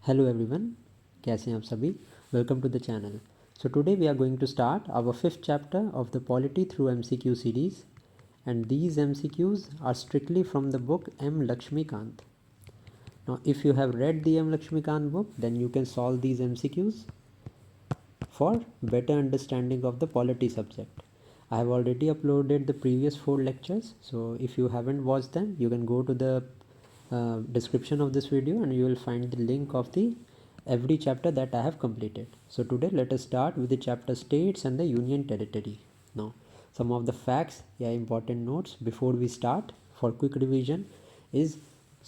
Hello everyone, कैसे हैं आप सभी? Welcome to the channel. So today we are going to start our fifth chapter of the Polity through MCQ series, and these MCQs are strictly from the book M. Laxmikanth. Now if you have read the M. Laxmikanth book, then you can solve these MCQs for better understanding of the polity subject. I have already uploaded the previous 4 lectures, so if you haven't watched them, you can go to the description of this video and you will find the link of the every chapter that I have completed. So today let us start with the chapter States and the Union Territory. Now some of the facts या important notes before we start for quick revision is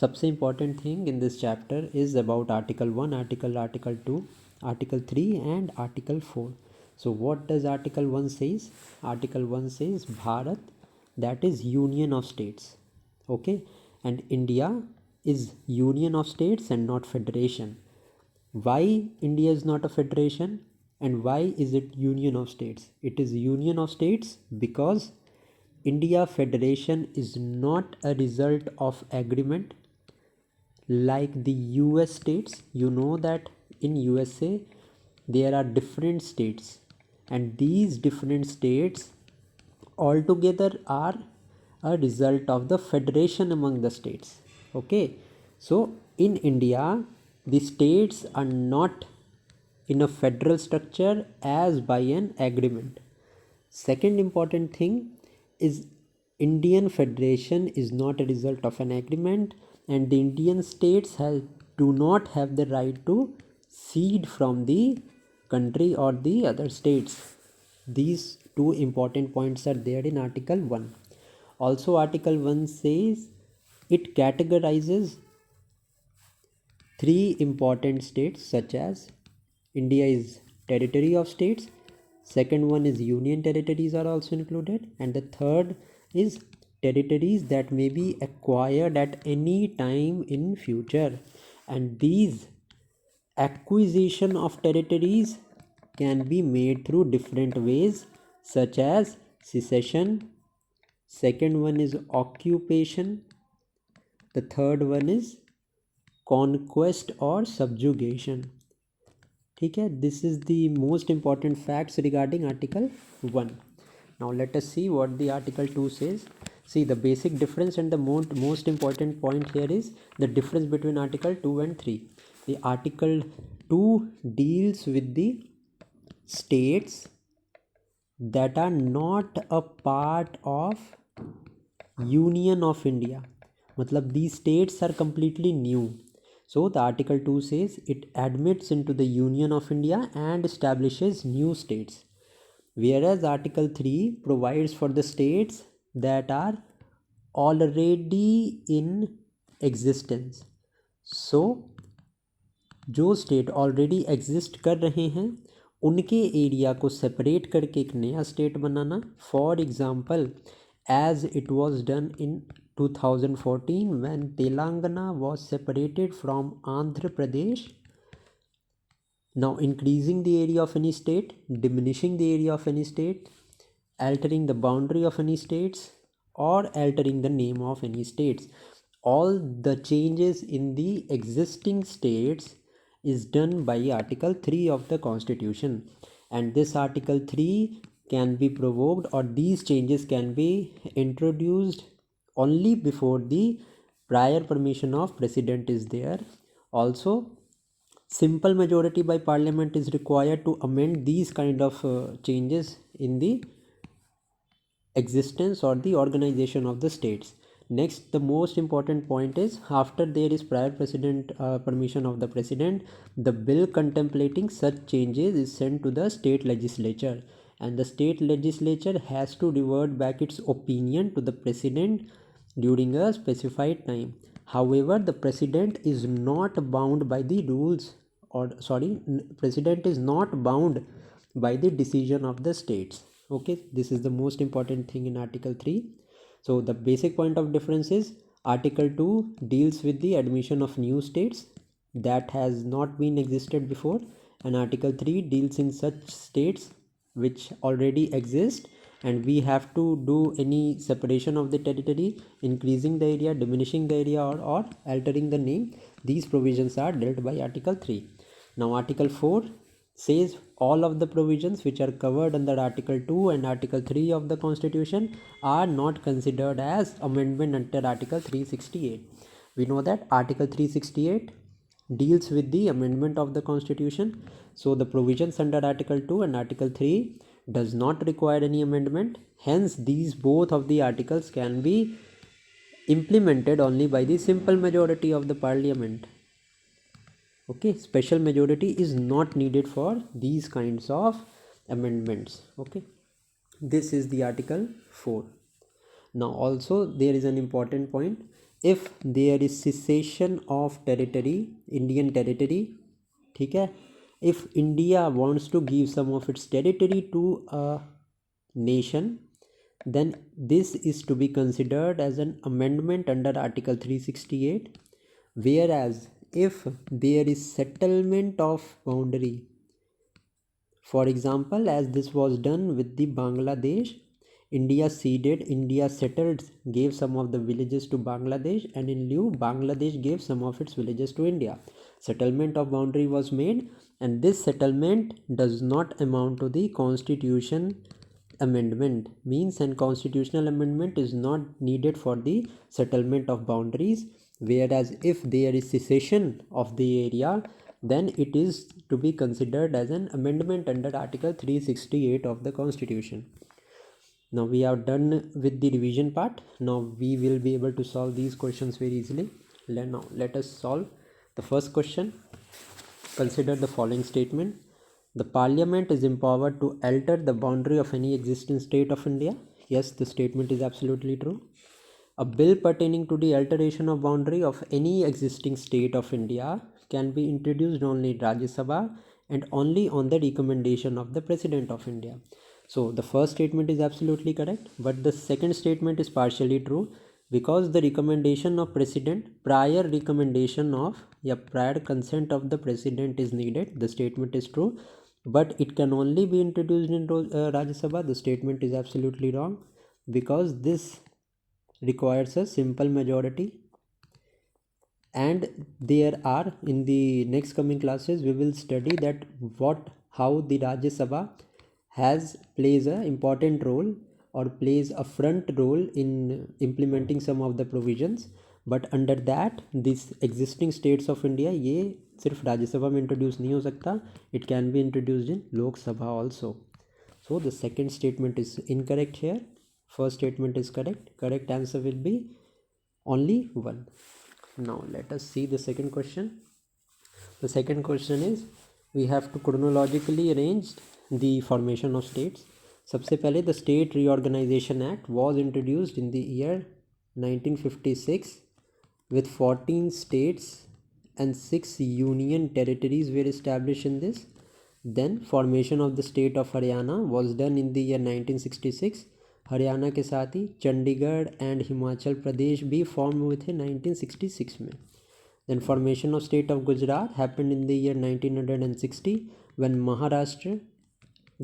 सबसे important thing in this chapter is about article 1, article 2, article 3 and article 4. So what does article 1 says? Article 1 says Bharat, that is union of states, okay, and India is union of states and not federation. Why India is not a federation and why is it union of states? It is union of states because India federation is not a result of agreement like the US states. You know that in USA there are different states, and these different states altogether are a result of the federation among the states. Okay, so in India the states are not in a federal structure as by an agreement. Second important thing is Indian federation is not a result of an agreement, and the Indian states do not have the right to cede from the country or the other states. These two important points are there in Article 1. Also Article 1 says it categorizes 3 important states such as India is territory of states, second one is union territories are also included, and the third is territories that may be acquired at any time in future. And these acquisition of territories can be made through different ways such as secession, second one is occupation, the third one is conquest or subjugation. ठीक है, this is the most important facts regarding article 1. Now let us see what the article 2 says. See, the basic difference and the most important point here is the difference between article 2 and 3. The article 2 deals with the states that are not a part of Union of India. मतलब these states are completely new. So the article 2 says it admits into the Union of India and establishes new states, whereas article 3 provides for the states that are already in existence. So जो state already exist कर रहे हैं उनके area को separate करके एक नया state banana. For example, as it was done in 2014 when Telangana was separated from Andhra Pradesh. Now increasing the area of any state, diminishing the area of any state, altering the boundary of any states, or altering the name of any states. All the changes in the existing states is done by Article 3 of the Constitution, and this Article 3 can be provoked, or these changes can be introduced only before the prior permission of president is there. Also simple majority by parliament is required to amend these kind of changes in the existence or the organization of the states. Next, the most important point is after there is prior permission of the president, the bill contemplating such changes is sent to the state legislature, and the state legislature has to revert back its opinion to the president during a specified time. However, the president is not bound by the rules, or president is not bound by the decision of the states. Okay, this is the most important thing in article 3. So the basic point of difference is article 2 deals with the admission of new states that has not been existed before, and article 3 deals in such states which already exist and we have to do any separation of the territory, increasing the area, diminishing the area, or altering the name, these provisions are dealt by Article 3. Now Article 4 says all of the provisions which are covered under Article 2 and Article 3 of the Constitution are not considered as amendment under Article 368. We know that Article 368 deals with the amendment of the Constitution. So the provisions under Article 2 and Article 3 does not require any amendment. Hence these both of the articles can be implemented only by the simple majority of the Parliament. Okay, special majority is not needed for these kinds of amendments. Okay, this is the Article 4. Now also there is an important point. If there is cessation of territory, Indian territory, ठीक है, if India wants to give some of its territory to a nation, then this is to be considered as an amendment under Article 368. Whereas if there is settlement of boundary, for example, as this was done with the Bangladesh, India settled, gave some of the villages to Bangladesh, and in lieu Bangladesh gave some of its villages to India. Settlement of boundary was made, and this settlement does not amount to the constitution amendment, means and constitutional amendment is not needed for the settlement of boundaries. Whereas if there is cessation of the area, then it is to be considered as an amendment under Article 368 of the Constitution. Now we are done with the revision part. Now we will be able to solve these questions very easily. Now let us solve the first question. Consider the following statement. The Parliament is empowered to alter the boundary of any existing state of India. Yes, the statement is absolutely true. A bill pertaining to the alteration of boundary of any existing state of India can be introduced only in Rajya Sabha and only on the recommendation of the President of India. So the first statement is absolutely correct, but the second statement is partially true, because the recommendation of President, prior consent of the President is needed. The statement is true, but it can only be introduced in Rajya Sabha. The statement is absolutely wrong, because this requires a simple majority, and there are, in the next coming classes we will study that how the Rajya Sabha plays a important role or plays a front role in implementing some of the provisions. But under that, this existing states of India, ये सिर्फ राज्य सभा में introduce नहीं हो सकता, it can be introduced in Lok Sabha also. So the second statement is incorrect here. First statement is correct. Correct answer will be only one. Now let us see the second question. The second question is, we have to chronologically arrange the formation of states. सबसे पहले the State Reorganisation Act was introduced in the year 1956 with 14 states and 6 union territories were established in this. Then formation of the state of Haryana was done in the year 1966. Haryana के साथ ही Chandigarh and Himachal Pradesh भी form हुए थे 1966 में. Then formation of state of Gujarat happened in the year 1960 when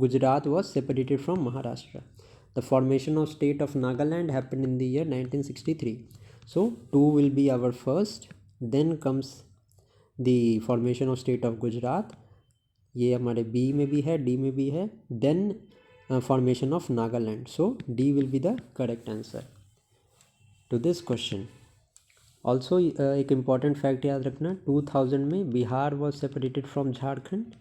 Gujarat was separated from Maharashtra. The formation of state of Nagaland happened in the year 1963. So 2 will be our first. Then comes the formation of state of Gujarat. ये हमारे B में भी है, D में भी है. Then formation of Nagaland. So D will be the correct answer to this question. Also एक important fact याद रखना, 2000 में Bihar was separated from Jharkhand,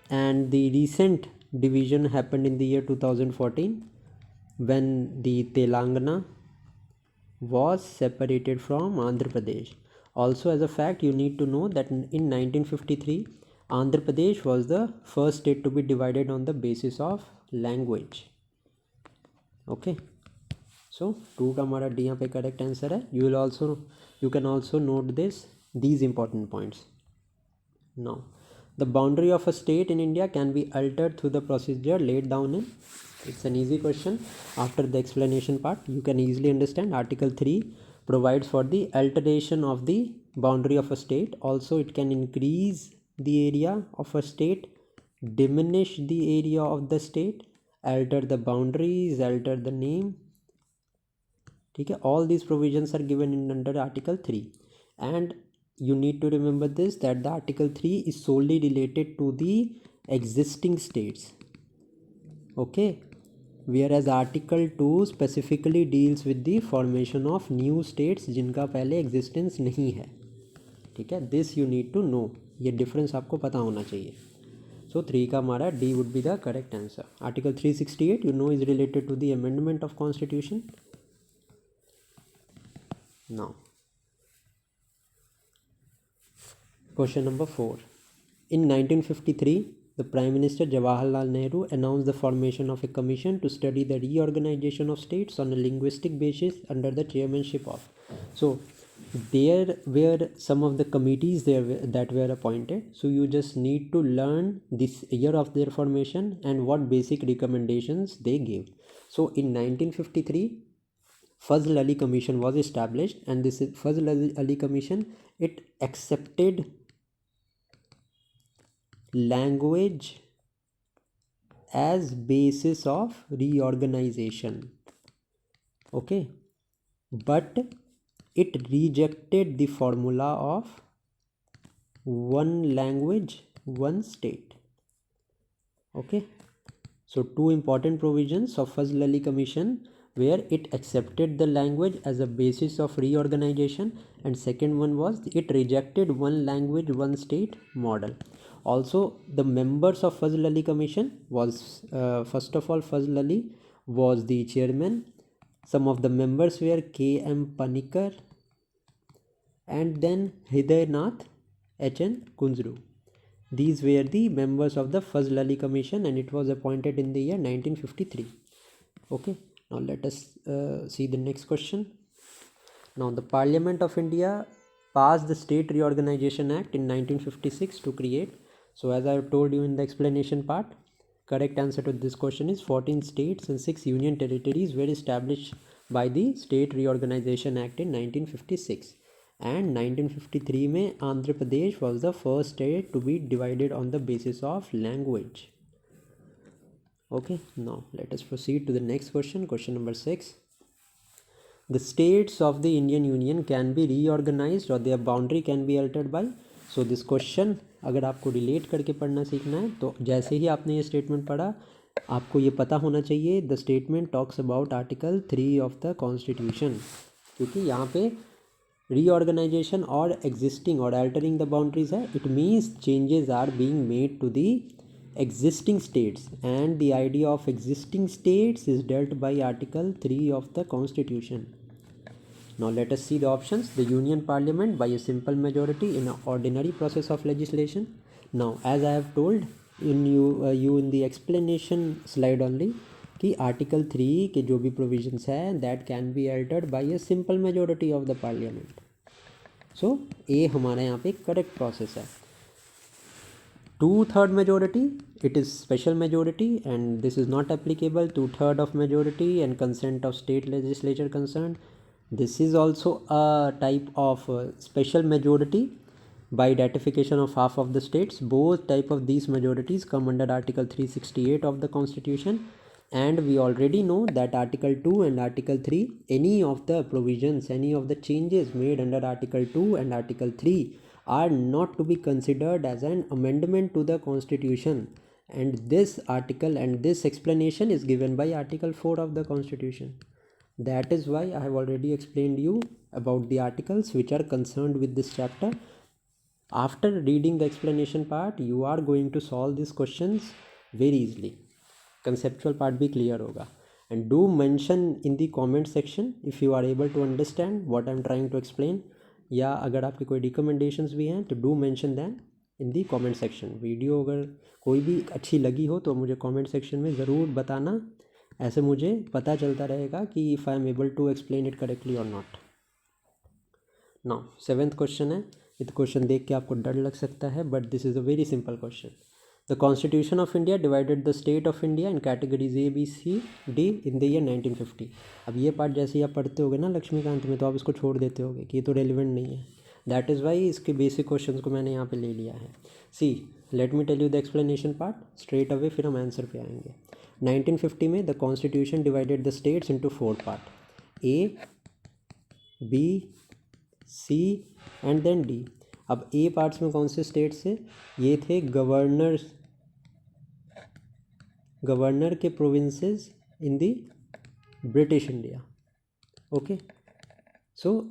and the recent division happened in the year 2014 when the Telangana was separated from Andhra Pradesh. Also, as a fact, you need to know that in 1953 Andhra Pradesh was the first state to be divided on the basis of language. Okay, so 2 का हमारा D यहाँ पे correct answer है. You can also note these important points. Now, the boundary of a state in India can be altered through the procedure laid down in. It's an easy question. After the explanation part, you can easily understand. Article 3 provides for the alteration of the boundary of a state. Also, it can increase the area of a state, diminish the area of the state, alter the boundaries, alter the name. ठीक है, all these provisions are given in under Article 3, and you need to remember this, that the Article 3 is solely related to the existing states, okay, whereas Article 2 specifically deals with the formation of new states जिनका पहले existence नहीं है. ठीक है, this you need to know, ये difference आपको पता होना चाहिए. So 3 का हमारा D would be the correct answer. Article 368 you know is related to the amendment of constitution. Now question number 4. In 1953 the Prime Minister Jawaharlal Nehru announced the formation of a commission to study the reorganization of states on a linguistic basis under the chairmanship of. So there were some of the committees there that were appointed, so you just need to learn this year of their formation and what basic recommendations they gave. So in 1953 Fazl Ali Commission was established, and this Fazl Ali Commission, it accepted language as basis of reorganization, okay, but it rejected the formula of one language one state, okay. So 2 important provisions of Fazl Ali Commission, where it accepted the language as a basis of reorganization, and second one was it rejected one language one state model. Also the members of Fazl Ali Commission was first of all Fazl Ali was the chairman. Some of the members were K.M. Panikkar and then Hridaynath H.N. Kunzru. These were the members of the Fazl Ali Commission, and it was appointed in the year 1953. Okay, now let us see the next question. Now the Parliament of India passed the State Reorganisation Act in 1956 to create. So as I have told you in the explanation part, correct answer to this question is 14 states and 6 union territories were established by the State Reorganisation Act in 1956. And 1953 में Andhra Pradesh was the first state to be divided on the basis of language. Okay, now let us proceed to the next question. Question number 6. The states of the Indian Union can be reorganized or their boundary can be altered by. So this question अगर आपको relate करके पढ़ना सीखना है, तो जैसे ही आपने ये स्टेटमेंट पढ़ा आपको ये पता होना चाहिए the statement talks about article 3 of the constitution, क्योंकि यहाँ पे reorganization or existing or altering the boundaries hai, it means changes are being made to the existing states, and the idea of existing states is dealt by article 3 of the constitution. Now let us see the options. The Union Parliament by a simple majority in an ordinary process of legislation. Now as I have told in you in the explanation slide only कि article 3 के जो भी provisions है that can be altered by a simple majority of the parliament. So uh हमारा यहाँ पे correct process है. 2/3 majority, it is special majority, and this is not applicable. 2/3 of majority and consent of state legislature concerned. This is also a type of special majority by ratification of half of the states. Both type of these majorities come under article 368 of the constitution, and we already know that article 2 and article 3, any of the provisions, any of the changes made under article 2 and article 3 are not to be considered as an amendment to the constitution, and this article and this explanation is given by article 4 of the constitution. That is why I have already explained you about the articles which are concerned with this chapter. After reading the explanation part, you are going to solve these questions very easily. Conceptual part भी clear होगा. And do mention in the comment section if you are able to understand what I am trying to explain, या अगर आपकी कोई recommendations भी हैं तो do mention them in the comment section. Video अगर कोई भी अच्छी लगी हो तो मुझे comment section में ज़रूर बताना, ऐसे मुझे पता चलता रहेगा कि if I am able to explain it correctly or not. Now 7th question है. ये तो क्वेश्चन देख के आपको डर लग सकता है, but this is a very simple question. The Constitution of India divided the state of India in categories A, B, C, D in the year 1950. अब ये पार्ट जैसे ही आप पढ़ते होगे ना लक्ष्मीकांत में, तो आप इसको छोड़ देते होगे कि ये तो रेलिवेंट नहीं है. दैट इज़ वाई इसके बेसिक क्वेश्चन को मैंने यहाँ पे ले लिया है. See let me tell you the explanation part straight away, फिर हम आंसर पे आएंगे. 1950 में the constitution divided the states into 4 part, A, B, C and then D. अब ए पार्ट्स में कौन से स्टेट्स थे? ये थे गवर्नर के provinces in the British India. Okay, so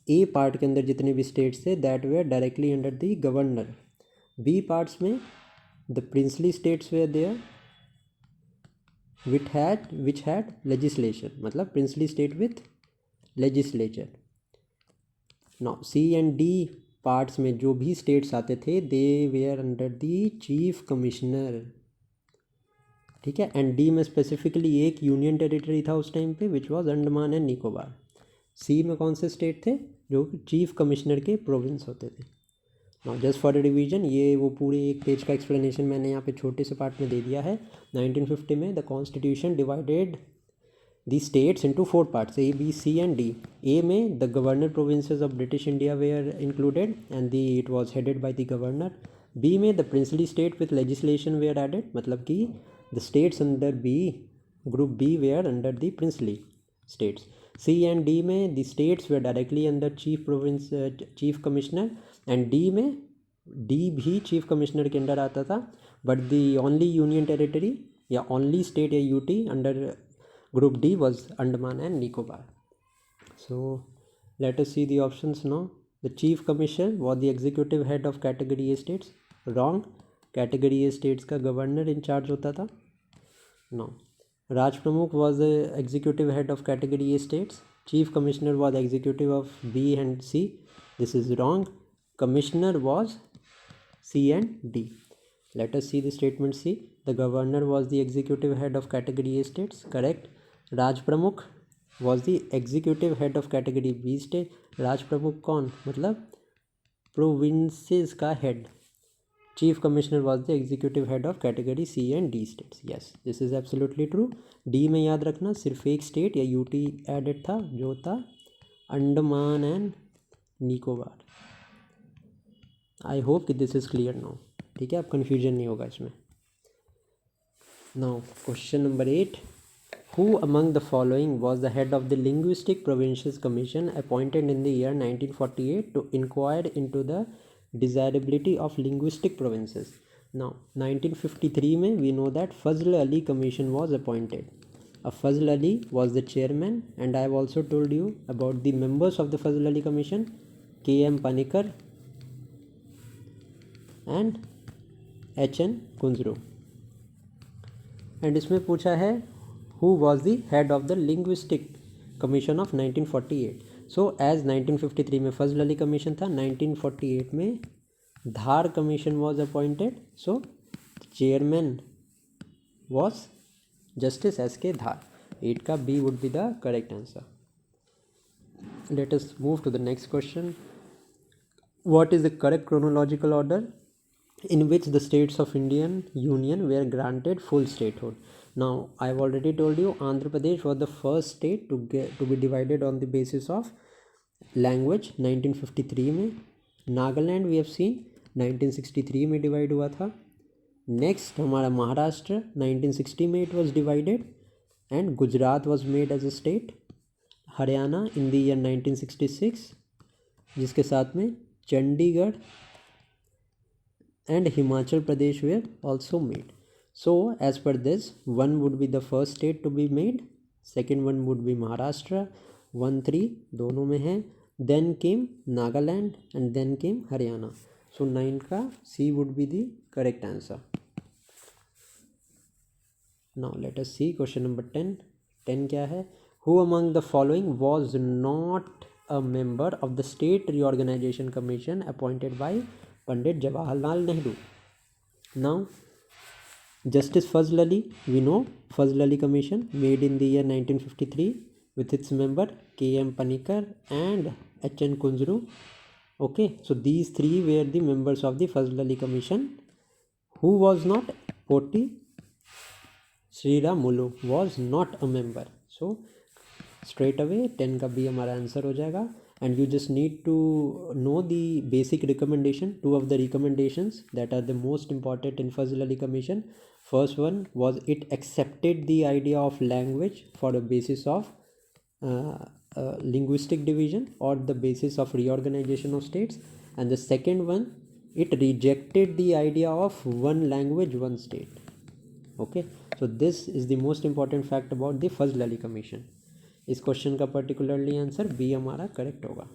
A part के अंदर जितने भी स्टेट्स थे that were directly under the governor. B parts में the princely states were there which had legislation, मतलब princely state with legislature. Now C and D parts में जो भी states आते थे they were under the chief commissioner, ठीक है। And D में स्पेसिफिकली एक यूनियन टेरिटरी था उस टाइम पे which was Andaman and Nicobar. C में कौन से स्टेट थे? जो चीफ कमिश्नर के प्रोविंस होते थे। नाउ जस्ट फॉर रिवीजन, ये वो पूरे एक पेज का एक्सप्लेनेशन मैंने यहाँ पे छोटे से पार्ट में दे दिया है। 1950 में the constitution divided the states into 4 parts, A, B, C and D. A में the governor provinces of British India were included and the it was headed by the governor. B में the princely state with legislation were added, मतलब कि the states under B, group B were under the princely states. C and D में the states were directly under chief commissioner, and D में D भी chief commissioner के under आता था, but the only union territory या only state या UT under group D was Andaman and Nicobar. So let us see the options now. The chief commissioner was the executive head of category A states, wrong. Category A states का governor incharge होता था। No, Raj Pramukh was the executive head of category A states, chief commissioner was executive of B and C, this is wrong. Commissioner was C and D. Let us see the statement C. The governor was the executive head of category A states, correct. Raj Pramukh was the executive head of category B state. Raj Pramukh कौन? मतलब provinces का head. Chief Commissioner was the executive head of category C and D states. Yes, this is absolutely true. D में याद रखना सिर्फ एक state या UT added था जो था Andaman and Nicobar. I hope कि दिस इज़ क्लियर नाउ, ठीक है, अब कन्फ्यूजन नहीं होगा इसमें। Now question number 8, who among the following was the head of the linguistic provincial commission appointed in the year 1948 to inquire into the desirability of linguistic provinces. Now 1953 में we know that Fazl Ali commission was appointed. Fazl Ali was the chairman and I have also told you about the members of the Fazl Ali commission, KM Panikkar and HN Kunzru. And इसमें पूछा है who was the head of the linguistic commission of 1948। So as 1953 में Fazl Ali commission था, 1948 में Dhar commission was appointed, so chairman was justice SK Dhar. 8 का B would be the correct answer. Let us move to the next question. What is the correct chronological order in which the states of Indian Union were granted full statehood? Now I have already told you Andhra Pradesh was the first state to be divided on the basis of language 1953 में। Nagaland we have seen 1963 में divide हुआ था। Next हमारा महाराष्ट्र 1960 में it was divided and Gujarat was made as a state। Haryana in the year 1966, जिसके साथ में Chandigarh and Himachal Pradesh were also made. So as per this, one would be the first state to be made, second one would be Maharashtra, 1, 3 दोनों में है, then came Nagaland and then came Haryana. So 9 का C would be the correct answer. Now let us see question number 10. 10 क्या है? Who among the following was not a member of the State Reorganisation Commission appointed by Pandit Jawaharlal Nehru? Now, Justice Fazl Ali, we know Fazl Ali Commission made in the year 1953 with its member KM Panikkar and HN Kunjru. Okay, so these three were the members of the Fazl Ali Commission. Who was not? Poti Sriramulu was not a member. So straight away 10 का B हमारा answer हो जाएगा। and you just need to know the basic recommendation. Two of the recommendations that are the most important in Fazl Ali Commission. First one was it accepted the idea of language for the basis of linguistic division or the basis of reorganization of states, and the second one, it rejected the idea of one language one state. Okay, so this is the most important fact about the Fazl Ali Commission. इस question का particularly answer B हमारा correct होगा.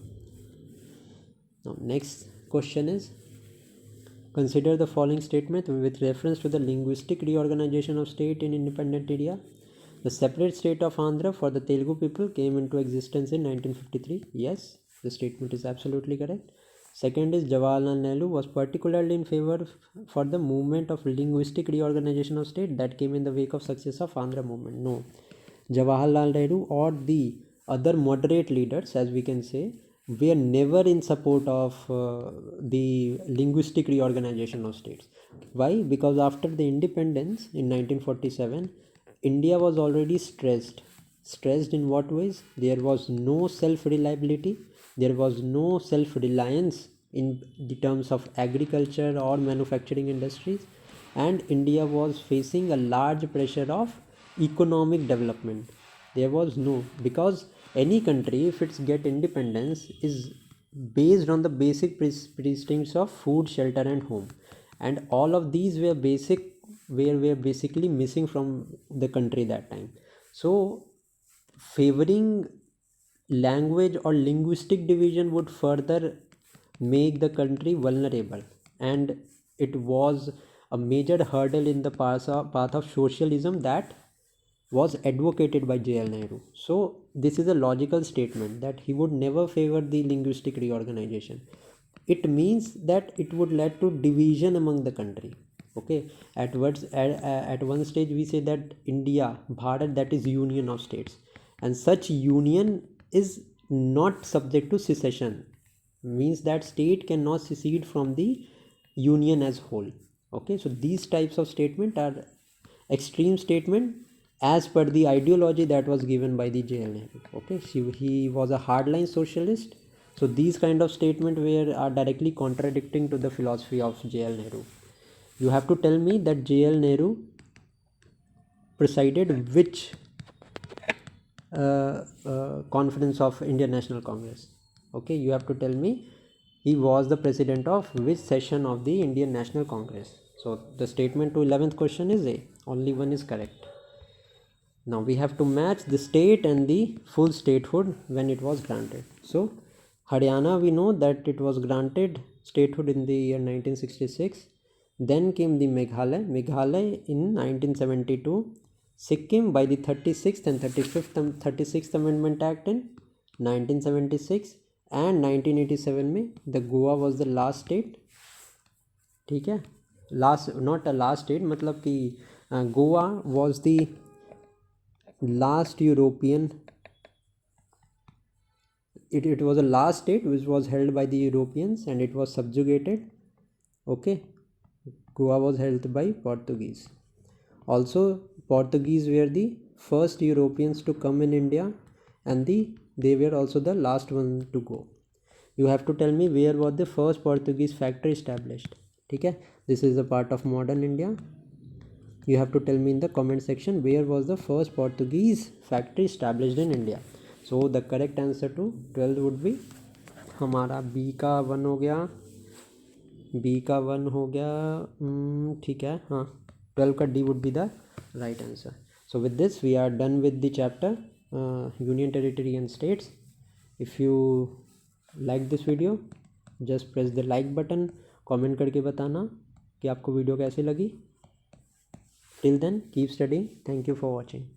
Now next question is, consider the following statement with reference to the linguistic reorganization of state in independent India. The separate state of Andhra for the Telugu people came into existence in 1953. Yes, the statement is absolutely correct. Second is, Jawaharlal Nehru was particularly in favor for the movement of linguistic reorganization of state that came in the wake of success of Andhra movement. No, Jawaharlal Nehru or the other moderate leaders, as we can say, were never in support of the linguistic reorganization of states. Why? Because after the independence in 1947, India was already stressed. Stressed in what ways? There was no self-reliability, there was no self-reliance in the terms of agriculture or manufacturing industries, and India was facing a large pressure of economic development. There was no, because any country, if it's get independence, is based on the basic precincts of food, shelter and home, and all of these were basically missing from the country that time. So favoring language or linguistic division would further make the country vulnerable, and it was a major hurdle in the path of socialism that was advocated by J.L. Nehru. So this is a logical statement that he would never favor the linguistic reorganization. It means that it would lead to division among the country. Okay, at one stage we say that India, Bharat, that is union of states, and such union is not subject to secession, means that state cannot secede from the union as whole. Okay, so these types of statement are extreme statement as per the ideology that was given by the J.L. Nehru. Okay, he was a hardline socialist, so these kind of statement are directly contradicting to the philosophy of J.L. Nehru. You have to tell me that J.L. Nehru presided which conference of Indian National Congress. Okay, you have to tell me he was the president of which session of the Indian National Congress. So the statement to 11th question is A. Only one is correct. Now we have to match the state and the full statehood when it was granted. So Haryana, we know that it was granted statehood in the year 1966. Then came the Meghalaya in 1972. Sikkim by the 36th and 36th Amendment Act in 1976, and 1987 में the Goa was the last state. ठीक है, not a last state, मतलब कि Goa was the last European, it was a last state which was held by the Europeans and it was subjugated. Okay, Goa was held by Portuguese. Also, Portuguese were the first Europeans to come in India, and they were also the last one to go. You have to tell me where was the first Portuguese factory established. Okay, this is a part of modern India. You have to tell me in the comment section where was the first Portuguese factory established in India. So the correct answer to 12 would be हमारा B का 1 हो गया, B का 1 हो गया, ठीक है, हाँ, 12 का D would be the right answer. So with this we are done with the chapter Union, Territory and States. If you like this video, just press the like button. comment करके बताना कि आपको वीडियो कैसी लगी. Till then, keep studying. Thank you for watching.